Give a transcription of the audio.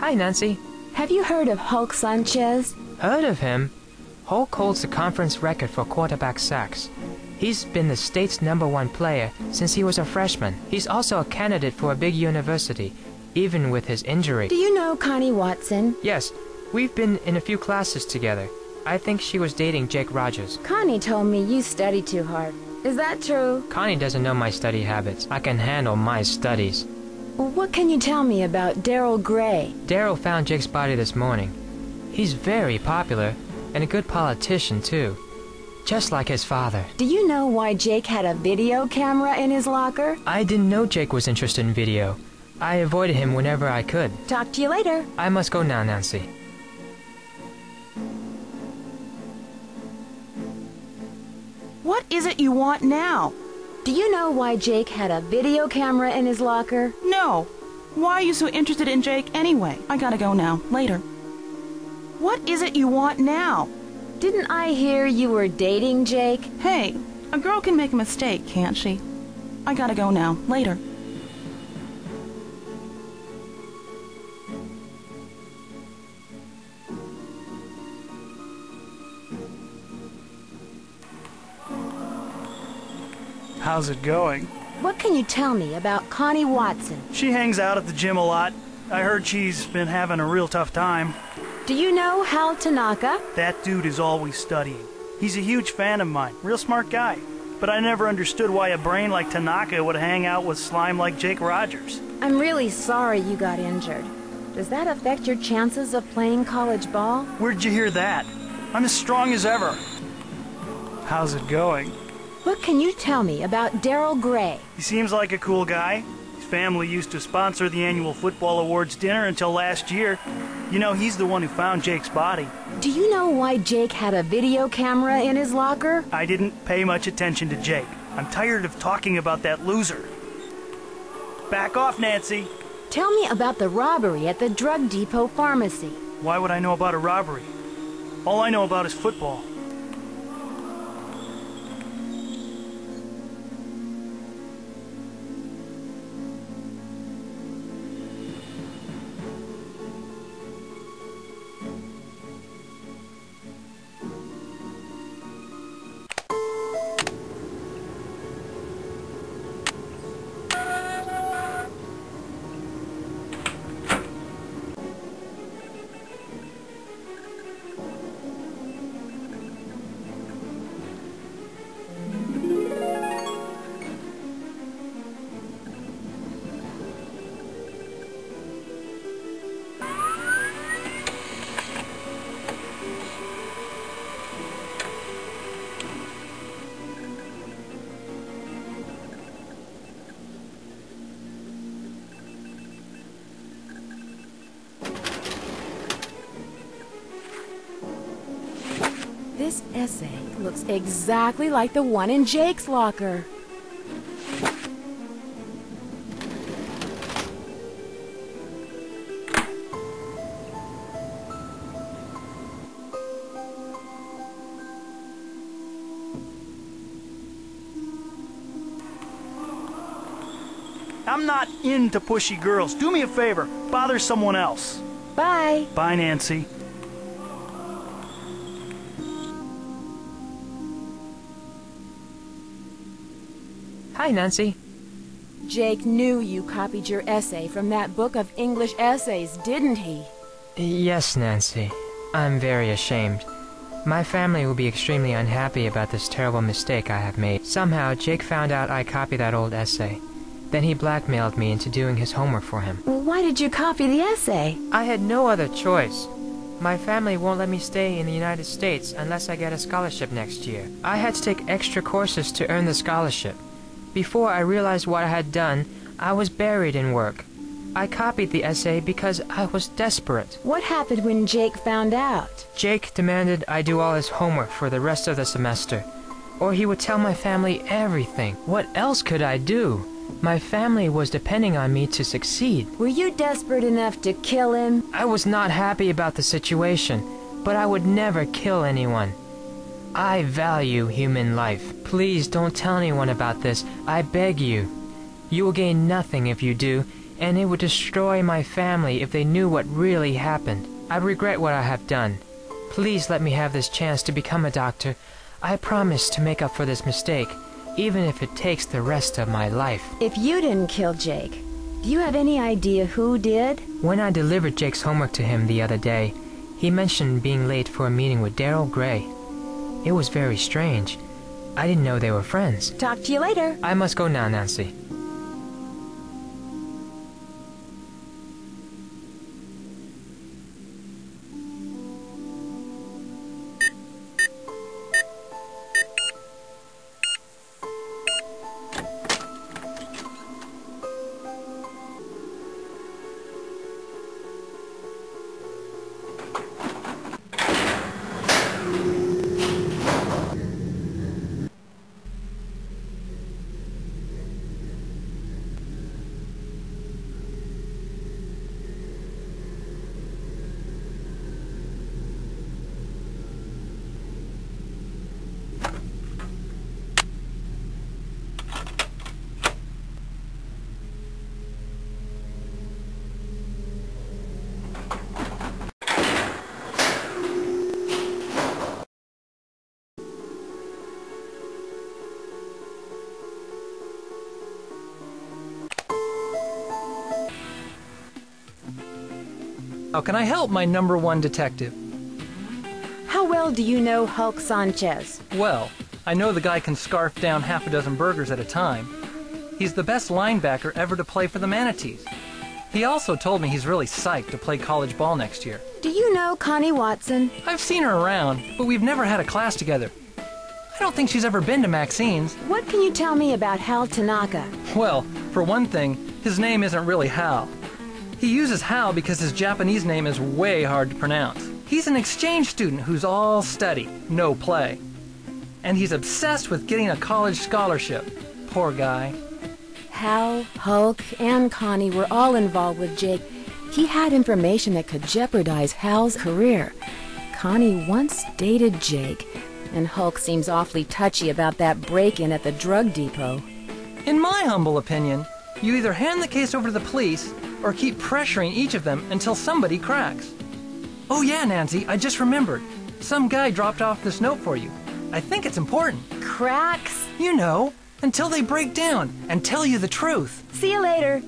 Hi, Nancy. Have you heard of Hulk Sanchez? Heard of him? Hulk holds the conference record for quarterback sacks. He's been the state's #1 player since he was a freshman. He's also a candidate for a big university, even with his injury. Do you know Connie Watson? Yes, we've been in a few classes together. I think she was dating Jake Rogers. Connie told me you study too hard. Is that true? Connie doesn't know my study habits. I can handle my studies. What can you tell me about Daryl Gray? Daryl found Jake's body this morning. He's very popular, and a good politician, too. Just like his father. Do you know why Jake had a video camera in his locker? I didn't know Jake was interested in video. I avoided him whenever I could. Talk to you later. I must go now, Nancy. What is it you want now? Do you know why Jake had a video camera in his locker? No. Why are you so interested in Jake anyway? I gotta go now. Later. What is it you want now? Didn't I hear you were dating Jake? Hey, a girl can make a mistake, can't she? I gotta go now. Later. How's it going? What can you tell me about Connie Watson? She hangs out at the gym a lot. I heard she's been having a real tough time. Do you know Hal Tanaka? That dude is always studying. He's a huge fan of mine. Real smart guy. But I never understood why a brain like Tanaka would hang out with slime like Jake Rogers. I'm really sorry you got injured. Does that affect your chances of playing college ball? Where'd you hear that? I'm as strong as ever. How's it going? What can you tell me about Daryl Gray? He seems like a cool guy. His family used to sponsor the annual football awards dinner until last year. You know, he's the one who found Jake's body. Do you know why Jake had a video camera in his locker? I didn't pay much attention to Jake. I'm tired of talking about that loser. Back off, Nancy. Tell me about the robbery at the drug depot pharmacy. Why would I know about a robbery? All I know about is football. This essay looks exactly like the one in Jake's locker. I'm not into pushy girls. Do me a favor. Bother someone else. Bye. Bye, Nancy. Hi, Nancy. Jake knew you copied your essay from that book of English essays, didn't he? Yes, Nancy. I'm very ashamed. My family will be extremely unhappy about this terrible mistake I have made. Somehow, Jake found out I copied that old essay. Then he blackmailed me into doing his homework for him. Well, why did you copy the essay? I had no other choice. My family won't let me stay in the United States unless I get a scholarship next year. I had to take extra courses to earn the scholarship. Before I realized what I had done, I was buried in work. I copied the essay because I was desperate. What happened when Jake found out? Jake demanded I do all his homework for the rest of the semester, or he would tell my family everything. What else could I do? My family was depending on me to succeed. Were you desperate enough to kill him? I was not happy about the situation, but I would never kill anyone. I value human life. Please don't tell anyone about this. I beg you. You will gain nothing if you do, and it would destroy my family if they knew what really happened. I regret what I have done. Please let me have this chance to become a doctor. I promise to make up for this mistake, even if it takes the rest of my life. If you didn't kill Jake, do you have any idea who did? When I delivered Jake's homework to him the other day, he mentioned being late for a meeting with Daryl Gray. It was very strange. I didn't know they were friends. Talk to you later. I must go now, Nancy. How can I help, my #1 detective? How well do you know Hulk Sanchez? Well, I know the guy can scarf down half a dozen burgers at a time. He's the best linebacker ever to play for the Manatees. He also told me he's really psyched to play college ball next year. Do you know Connie Watson? I've seen her around, but we've never had a class together. I don't think she's ever been to Maxine's. What can you tell me about Hal Tanaka? Well, for one thing, his name isn't really Hal. He uses Hal because his Japanese name is way hard to pronounce. He's an exchange student who's all study, no play. And he's obsessed with getting a college scholarship. Poor guy. Hal, Hulk, and Connie were all involved with Jake. He had information that could jeopardize Hal's career. Connie once dated Jake, and Hulk seems awfully touchy about that break-in at the drug depot. In my humble opinion, you either hand the case over to the police or keep pressuring each of them until somebody cracks. Oh yeah, Nancy, I just remembered. Some guy dropped off this note for you. I think it's important. Cracks? You know, until they break down and tell you the truth. See you later.